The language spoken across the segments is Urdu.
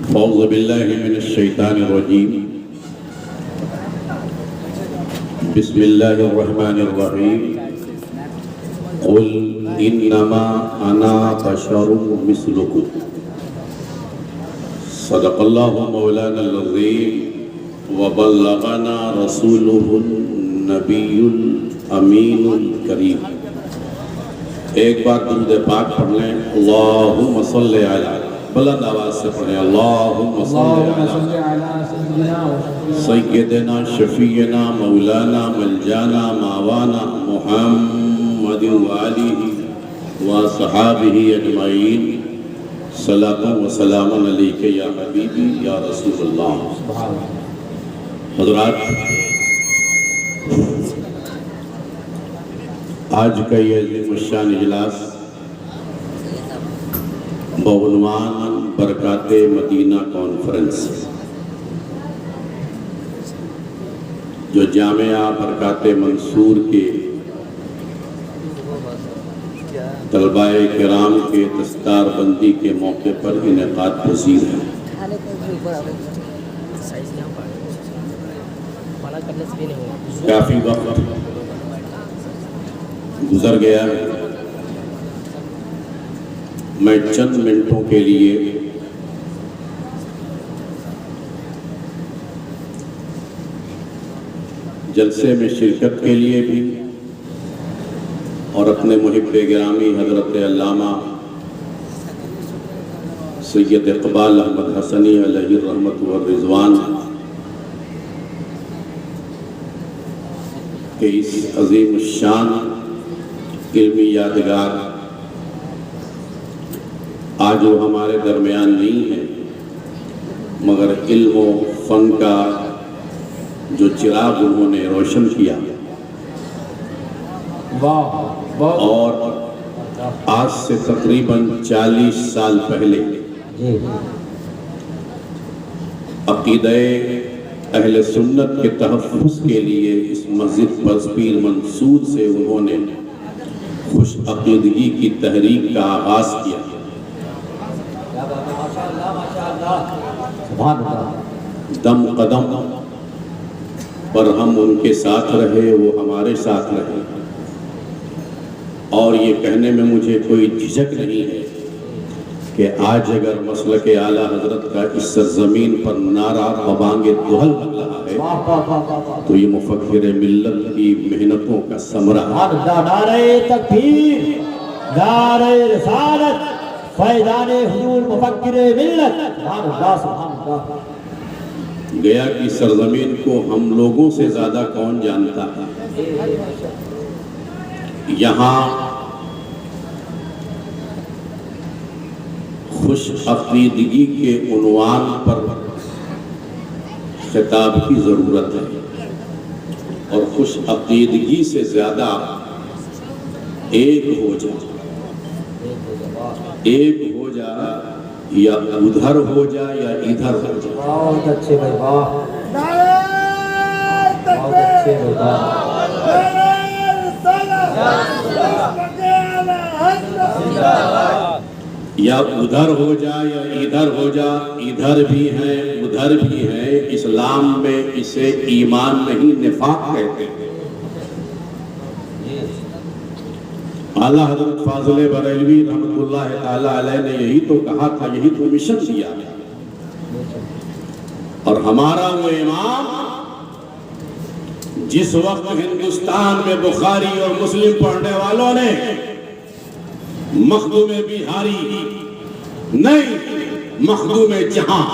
أعوذ بالله من الشيطان الرجيم بسم الله الرحمن الرحيم قل إنما أنا بشر مثلكم صدق الله مولانا العظيم وبلغنا رسوله النبي الأمين الكريم. ایک بار درود پاک پڑھ لیں. اللہم صلی علی، بلند آواز سے پڑھیں. اللہم صلی علی سیدنا شفیعنا مولانا ملجانا ماوانا محمد وآلہ وصحابہ اجمعین. صلاۃ و سلام علیک یا حبیبی یا رسول اللہ. حضرات، آج کا یہ عظیم الشان اجلاس بعنوان برکات مدینہ کانفرنس، جو جامعہ برکات منصور کے طلباء کرام کے دستار بندی کے موقع پر انعقاد پذیر ہے. کافی وقت گزر گیا ہے. میں چند منٹوں کے لیے جلسے میں شرکت کے لیے بھی اور اپنے محب گرامی حضرت علامہ سید اقبال احمد حسنی علیہ الرحمت والرضوان کہ اس عظیم الشان علمی یادگار آج وہ ہمارے درمیان نہیں ہے، مگر علم و فن کا جو چراغ انہوں نے روشن کیا اور آج سے تقریباً 40 سال پہلے عقیدہ اہل سنت کے تحفظ کے لیے اس مسجد پر پیر منصور سے انہوں نے خوش عقیدگی کی تحریک کا آغاز کیا. دم قدم پر ہم ان کے ساتھ رہے، وہ ہمارے ساتھ رہے. اور یہ کہنے میں مجھے کوئی جھجک نہیں ہے کہ آج اگر مسلک اعلیٰ حضرت کا اس سرزمین پر نعرہ ببانگ دہل لگ رہا ہے تو یہ مفکر ملت کی محنتوں کا ثمرہ ہے. نعرہ تکبیر، نعرہ رسالت، فیضان حضور مفکر ملت. گیا کی سرزمین کو ہم لوگوں سے زیادہ کون جانتا ہے. یہاں خوش عقیدگی کے عنوان پر خطاب کی ضرورت ہے، اور خوش عقیدگی سے زیادہ ایک ہو جا، ایک ہو جا، یا ادھر ہو جا یا ادھر ہو جا. بہت اچھے بھائی، واہ، بہت اچھے بھائی. یا ادھر ہو جا یا ادھر ہو جا. ادھر بھی ہیں ادھر بھی ہیں. اسلام میں اسے ایمان نہیں نفاق کہتے ہیں. اعلیٰ حضرت فاضل بریلوی رحمۃ اللہ تعالی علیہ نے یہی تو کہا تھا، یہی تو مشن دیا. اور ہمارا وہ امام جس وقت ہندوستان میں بخاری اور مسلم پڑھنے والوں نے مخدوم بہاری نہیں، مخدوم جہاں،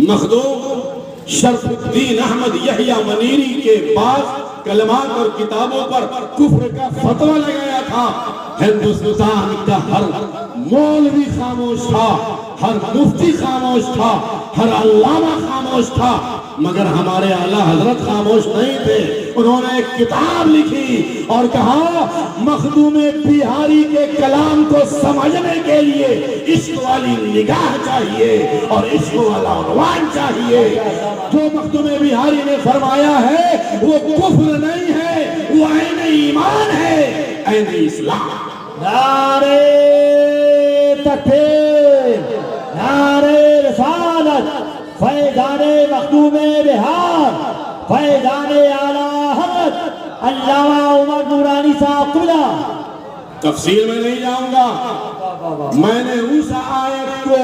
مخدوم شرف الدین احمد یحییٰ منیری کے بعد کلمات اور کتابوں پر کفر کا فتویٰ لگایا تھا. ہندوستان کا ہر مولوی خاموش تھا، ہر مفتی خاموش تھا، ہر علامہ خاموش تھا، مگر ہمارے اعلیٰ حضرت خاموش نہیں تھے. انہوں نے ایک کتاب لکھی اور کہا مخدوم بہاری کے کلام کو سمجھنے کے لیے عشق والی نگاہ چاہیے اور عشق والا عنوان چاہیے. جو مخدوم بہاری نے فرمایا ہے وہ کفر نہیں ہے، وہ عین ایمان ہے، عین اسلام. نعرہ تکبیر، نعرہ فیضان مخدوم بہار فیضان اعلیٰ حضرت علامہ عمر نورانی صاحب قبلہ. تفصیل میں نہیں جاؤں گا، میں نے اس آیت کو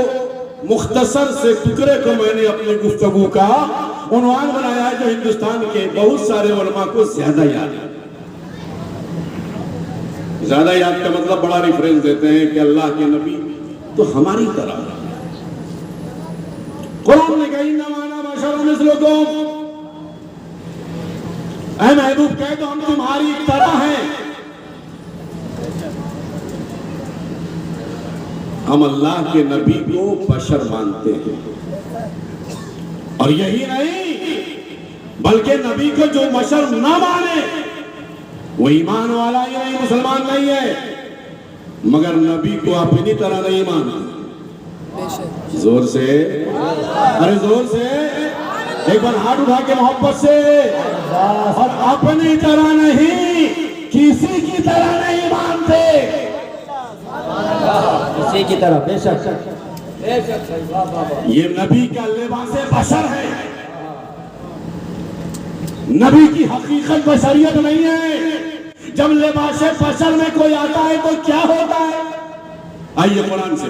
مختصر سے ٹکڑے کو میں نے اپنی گفتگو کا عنوان بنایا جو ہندوستان کے بہت سارے علماء کو زیادہ یاد ہے. زیادہ یاد کا مطلب بڑا ریفرنس دیتے ہیں کہ اللہ کے نبی تو ہماری طرح. قرآن نے کہا انما انا بشر مثلکم، اے محبوب کہہ دو ہم تمہاری طرح ہیں. ہم اللہ کے نبی کو بشر مانتے ہیں، اور یہی نہیں بلکہ نبی کو جو بشر نہ مانے وہ ایمان والا ہی نہیں، مسلمان نہیں ہے. مگر نبی کو اپنی طرح نہیں مانتے. زور سے، ارے زور سے ایک بار ہاتھ اٹھا کے محبت سے، اور اپنی طرح نہیں، کسی کی طرح نہیں مانتے. کسی کی طرح بے شک. یہ نبی کا لباس بشر ہے، نبی کی حقیقت بشریت نہیں ہے. جب لباس بشر میں کوئی آتا ہے تو کیا ہوتا ہے؟ آئیے قرآن سے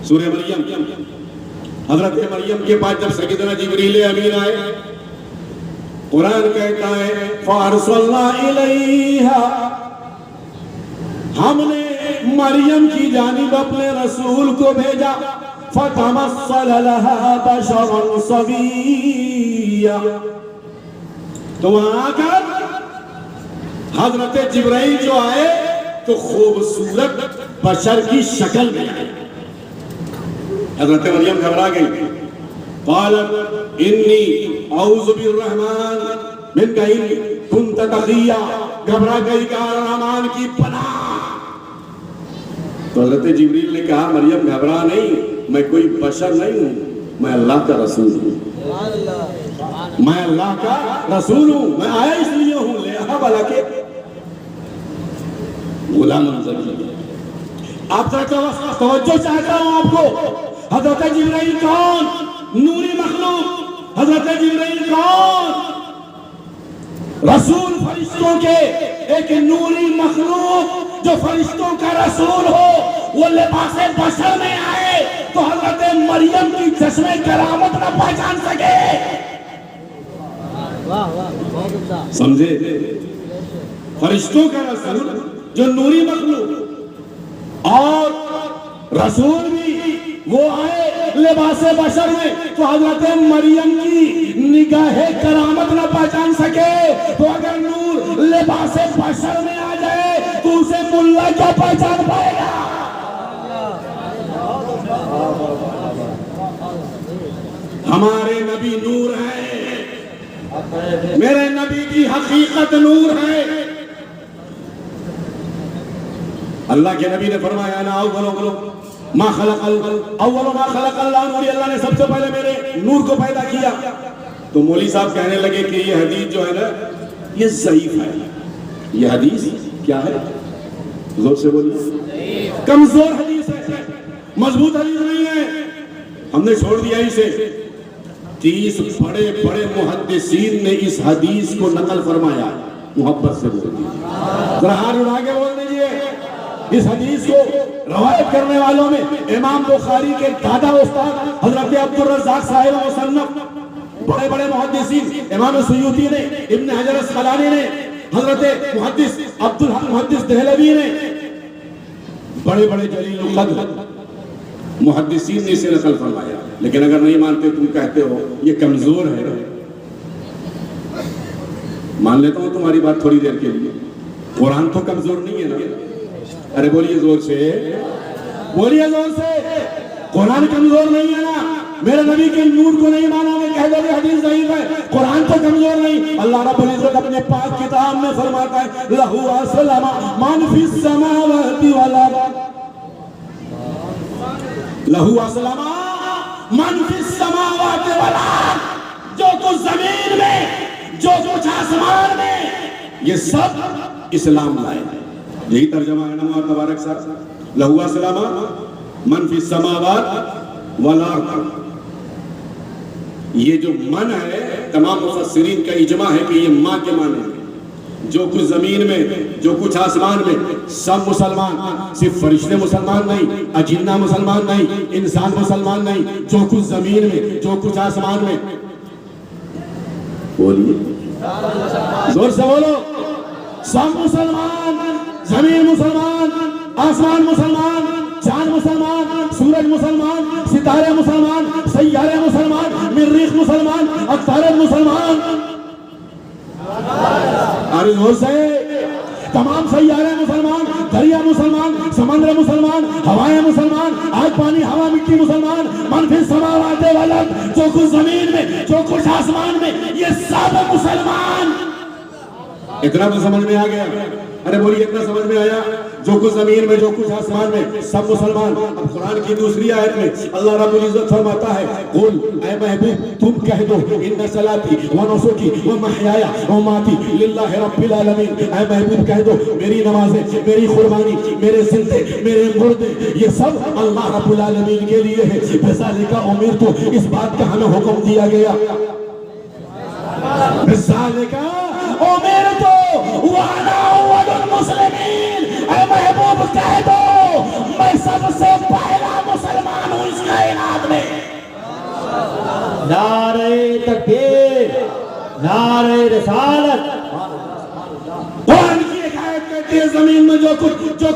سورہ مریم، حضرت مریم کے پاس جب سیدنا جبریل امین آئے، قرآن کہتا ہے فَأَرْسَلْنَا إِلَيْهَا، ہم نے مریم کی جانب اپنے رسول کو بھیجا. فَتَمَثَّلَ لَهَا بَشَرًا سَوِيًّا، تو وہاں آ کر حضرت جبرائیل جو آئے تو خوبصورت بشر کی شکل میں آئے. حضرت مریم گھبرا گئی. قالت انی اعوذ بالرحمن منک ان کنت تقیا، گھبرا گئی کہ رحمان کی پناہ. تو حضرت جبریل نے کہا مریم گھبرا نہیں، میں کوئی بشر نہیں ہوں، میں اللہ کا رسول ہوں. میں اللہ کا رسول ہوں، میں آیا اس لیے ہوں لے بلا کے غلام منظر. آپ توجہ چاہتا ہوں آپ کو. حضرت جبرائیل کون؟ نوری مخلوق. حضرت جبرائیل کون؟ رسول فرشتوں کے ایک نوری مخلوق جو فرشتوں کا رسول ہو. وہ لباس بشر میں آئے تو حضرت مریم کی چشمے کرامت نہ پہچان سکے. سمجھے؟ فرشتوں کا رسول جو نوری مخلوق، اور رسول بھی وہ آئے لباس بشر میں تو حضرت مریم کی نگاہ کرامت نہ پہچان سکے. تو اگر نور لباس بشر میں آ جائے تو اسے ملا کیا پہچان پائے گا؟ ہمارے نبی نور ہے، میرے نبی کی حقیقت نور ہے. اللہ کے نبی نے فرمایا نا اول ما خلق اللہ نوری، اللہ نے سب سے پہلے میرے نور کو پیدا کیا. تو مولوی صاحب کہنے لگے کہ یہ حدیث جو ہے نا یہ ضعیف ہے. یہ حدیث کیا ہے؟ زور سے بولیے. کمزور حدیث ہے، مضبوط حدیث نہیں ہے. ہم نے چھوڑ دیا اسے. 30 بڑے بڑے محدثین نے اس حدیث کو نقل فرمایا. محبت سے بول دیجیے، ذرا ہاتھ اٹھا کے بول دیجیے. اس حدیث کو روایت کرنے والوں میں امام بخاری کے دادا استاد حضرت عبدالرزاق صاحب مصنف، بڑے بڑے محدثین امام سیوطی نے، ابن حجر اسقلانی نے، حضرت محدث عبدالحق محدث دہلوی نے، بڑے بڑے جلیل القدر محدثین نے اسے نقل فرمایا. لیکن اگر نہیں مانتے تم کہتے ہو یہ کمزور ہے. مان لیتا ہوں تمہاری بات تھوڑی دیر کے لیے. قرآن تو کمزور نہیں ہے نا. ارے بولیے زور سے، بولیے زور سے. قرآن کمزور نہیں ہے نا. میرے نبی کے نور کو نہیں مانا گے، کہہ دو کہ حدیث ضعیف ہے. قرآن تو کمزور نہیں. اللہ رب العزت اپنے پاک کتاب میں فرماتا ہے لہو اسلم من فی السماوات والارض، لہو اسلم من فی السماوات والارض، جو کچھ زمین میں، جو کچھ آسمان میں، یہ سب اسلام لائے. یہی ترجمہ ہے نا تبارک صاحب. لہو اسلم من فی السماوات والارض. یہ جو من ہے تمام مفسرین کا اجماع ہے کہ یہ ماں کے معنی ہے. جو کچھ زمین میں جو کچھ آسمان میں سب مسلمان, صرف فرشتے مسلمان نہیں, اجنہ مسلمان نہیں, انسان مسلمان نہیں, جو کچھ زمین میں جو کچھ آسمان میں. بولیے زور سے بولو, سب مسلمان, زمین مسلمان, آسمان مسلمان, چاند مسلمان, سورج مسلمان, ستارے مسلمان, سیارے مسلمان, مریخ مسلمان, عطارد مسلمان. ارے زور سے, تمام سیارے مسلمان, دریا مسلمان, سمندر مسلمان, ہوائیں مسلمان, آگ پانی ہوا مٹی مسلمان, من فی السماوات والارض, جو کچھ زمین میں جو کچھ آسمان میں یہ سب مسلمان. اتنا تو سمجھ میں آ گیا؟ ارے بولیے اتنا سمجھ میں آیا؟ جو کچھ زمین میں جو کچھ آسمان میں سب مسلمان. اب قرآن کی دوسری آیت میں اللہ رب العزت فرماتا ہے, قل اے محبوب تم کہہ دو, ان صلاتی و نسکی و محیای و مماتی للہ رب العالمین. اے محبوب کہہ دو میری نمازیں, میری قربانی, میرے زندے, میرے مردے, یہ سب اللہ رب العالمین کے لیے ہے. بذالک امرت, اس بات کا ہمیں حکم دیا گیا. بذالک امرت وانا اول المسلمین. اے محبوب کہہ دو میں سب سے پہلا مسلمان ہوں اس کائنات میں. نعرہ تکبیر, نعرہ رسالت. قرآن کی ایک آیت کہتی ہے زمین میں جو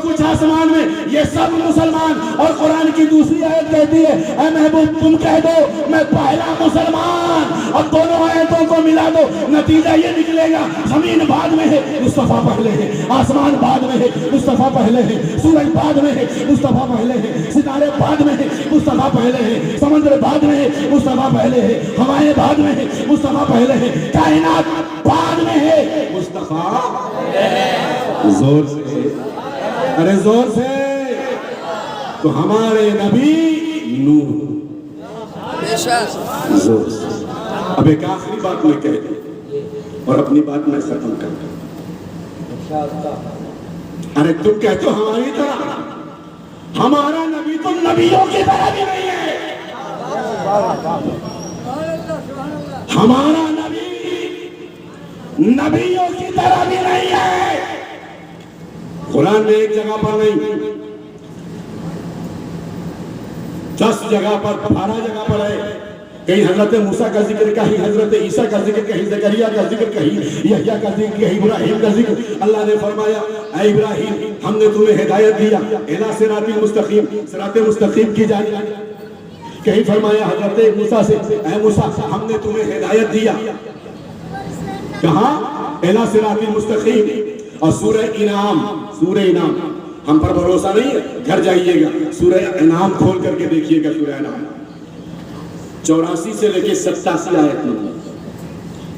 کچھ آسمان میں یہ سب مسلمان, اور قرآن کی دوسری آیت کہتی ہے اے محبوب تم کہہ دو میں پہلا مسلمان. اب دونوں آیتوں کو ملا دو, نتیجہ یہ نکلے گا زمین بعد میں ہے, مصطفیٰ پہلے ہے, آسمان بعد میں ہے, مصطفیٰ پہلے ہے, سورج بعد میں ہے, مصطفیٰ پہلے ہے, ستارے بعد میں ہے, مصطفیٰ پہلے ہے, سمندر بعد میں ہے, مصطفیٰ پہلے ہے, ہوائیں بعد میں ہے, مصطفیٰ پہلے ہے, کائنات بعد میں ہے, مصطفیٰ. زور سے, ارے زور سے. تو ہمارے نبی نور. زور سے. اب ایک آخری بات میں کہہ دوں اور اپنی بات میں ختم کر دوں. ارے تم کہتے ہو ہماری طرح, ہمارا نبی تو نبیوں کی طرح بھی نہیں ہے. ہمارا نبی نبیوں کی طرح بھی نہیں ہے. قرآن میں ایک جگہ پر نہیں, 10 جگہ پر, 12 جگہ پر ہے. کہیں حضرت موسیٰ کا ذکر, کہیں حضرت عیسیٰ کا ذکر, کہیں زکریا کا ذکر, کہیں یحییٰ کا ذکر, کہیں ابراہیم کا ذکر. اللہ نے فرمایا اے ابراہیم ہم نے تمہیں ہدایت دیا الی صراط مستقیم, صراط مستقیم کی جانب. کہیں فرمایا حضرت موسیٰ سے اے موسیٰ ہم نے تمہیں ہدایت دیا, کہاں الی صراط مستقیم. اور سورہ انعام ہم پر بھروسہ نہیں ہے, گھر جائیے گا سورہ انعام کھول کر کے دیکھیے گا. سورہ انعام 84 سے لے کے 87 آیت میں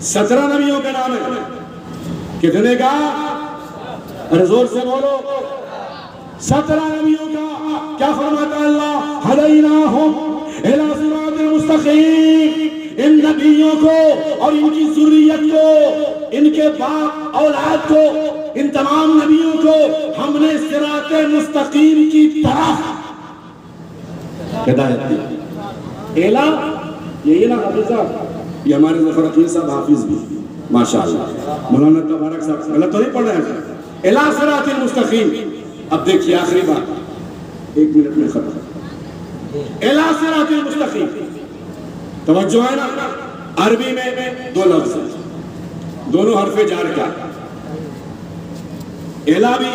17 نبیوں کا نام ہے. کتنے کا؟ ارے زور سے بولو, 17 نبیوں کا. کیا فرماتا اللہ؟ ہدیناہم الی صراط مستقیم. ان نبیوں کو اور ان کی ذریت کو, ان کے باپ اولاد کو, ان تمام نبیوں کو ہم نے صراط مستقیم کی طرف ہدایت دی. اعلیٰ یہی نا حافظ صاحب, یہ ہمارے ظفر اخیر صاحب حافظ بھی ماشاءاللہ, مولانا تبارک صاحب غلط تو نہیں پڑھ رہے ہیں. اعلیٰ صراط مستقیم. اب دیکھیے آخری بات, 1 منٹ میں ختم. اعلیٰ صراط مستقیم, توجہ ہے نا. عربی میں 2 لفظ ہیں, دونوں حرف جار کا, اعلیٰ بھی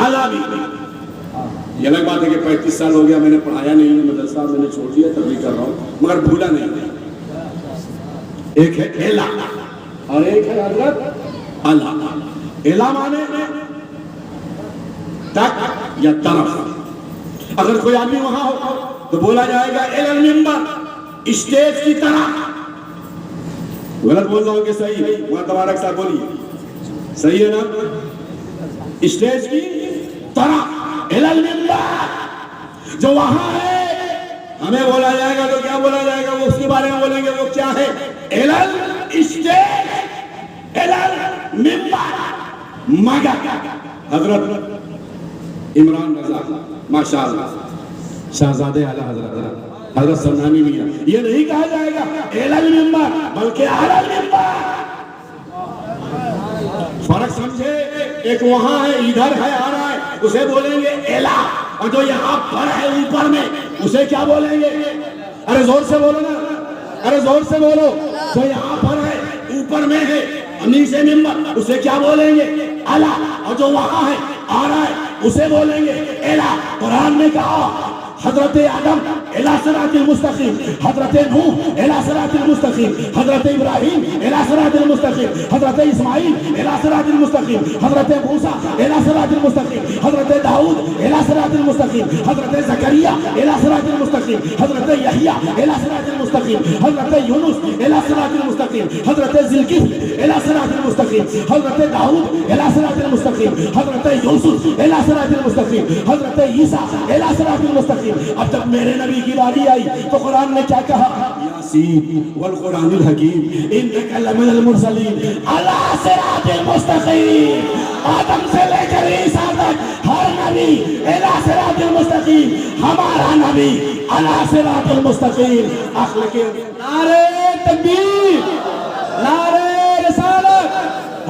اعلیٰ بھی. یہ الگ بات ہے کہ 35 سال ہو گیا میں نے پڑھایا نہیں ہے مدرسہ, میں نے چھوڑ دیا, تبلیغ کر رہا ہوں, مگر بھولا نہیں. ایک ہے اعلیٰ اور ایک ہے حضرت اعلیٰ. اعلیٰ مانے تک یا طرف. اگر کوئی آدمی وہاں ہو تو بولا جائے گا الی المنبر, اسٹیج کی طرح. غلط بول رہا ہوں کہ صحیح؟ وہاں تبارک صاحب بولیے صحیح ہے نا. اسٹیج کی طرح الی المنبر, جو وہاں ہے ہمیں بولا جائے گا تو کیا بولا جائے گا؟ وہ اس کے بارے میں بولیں گے, وہ کیا ہے؟ الی الاسٹیج, الی المنبر. مگر حضرت عمران رضا ماشاءاللہ شہزادے اعلیٰ حضرت حضرت سمنانی میاں، یہ نہیں کہا جائے گا اعلی المنبر بلکہ اعلی المنبر۔ فرق سمجھے؟ ایک وہاں ہے، ادھر ہے، آ رہا ہے، اسے بولیں گے اعلی، اور جو یہاں پر ہے اوپر میں اسے کیا بولیں گے؟ ارے زور سے بولو نا، ارے زور سے بولو، جو یہاں پر ہے اوپر میں ہے نیچے ممبر اسے کیا بولیں گے؟ اعلیٰ، اور جو وہاں ہے آ رہا ہے اسے بولیں گے اعلیٰ۔ قرآن نے کہا حضرت آدم الی صراط المستقیم، حضرت نوح الی صراط المستقیم، حضرت ابراہیم الی صراط المستقیم، حضرت اسماعیل الی صراط المستقیم، حضرت موسیٰ الی صراط المستقیم، حضرت داؤد الی صراط المستقیم، حضرت زکریا الی صراط المستقیم، حضرت یحییٰ الی صراط المستقیم، حضرت یونس الی صراط المستقیم، حضرت ذوالکفل الی صراط المستقیم، حضرت داؤد الی صراط المستقیم، حضرت یوسف الی صراط المستقیم، حضرت عیسیٰ الی صراط المستقیم۔ اب جب میرے نبی کی باری آئی تو قرآن نے کیا کہا؟ یاسین والقرآن الحکیم انک لمن المرسلین علی صراط المستقیم۔ آدم سے لے کر عیسیٰ تک ہر نبی الی صراط المستقیم، ہمارا نبی علی صراط المستقیم۔ عقل کے نعرہ تکبیر، نعرہ رسالت،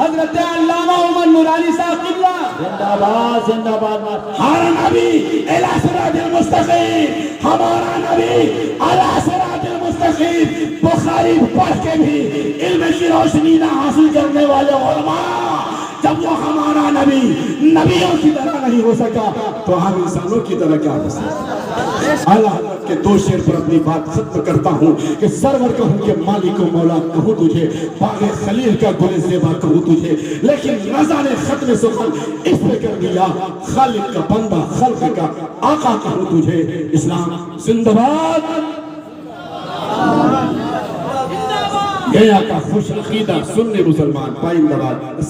حضرت علامہ عمر نورانی صاحب قبلہ زندہ باد، زندہ باد۔ ہر نبی الی صراط المستقیم، ہمارا نبی علی صراط المستقیم۔ بخاری پڑھ کے بھی علم کی روشنی نہ حاصل کرنے والے علماء جب وہ ہمارا نبی نبیوں کی طرح نہیں ہو سکا تو ہم انسانوں کی طرح کیا ہو سکتا؟ اعلیٰ حضرت کے دو شعر پر اپنی بات ختم کرتا ہوں کہ سرور کہوں کہ مالک و مولا کہوں تجھے، باغ خلیل کا گل زیبا کہوں تجھے، لیکن رضا نے ختم سخن اس پہ کر دیا، خالق کا بندہ خلق کا آقا کہوں تجھے۔ اسلام زندہ باد، گیا کا خوش عقیدہ سنی مسلمان پائندہ باد۔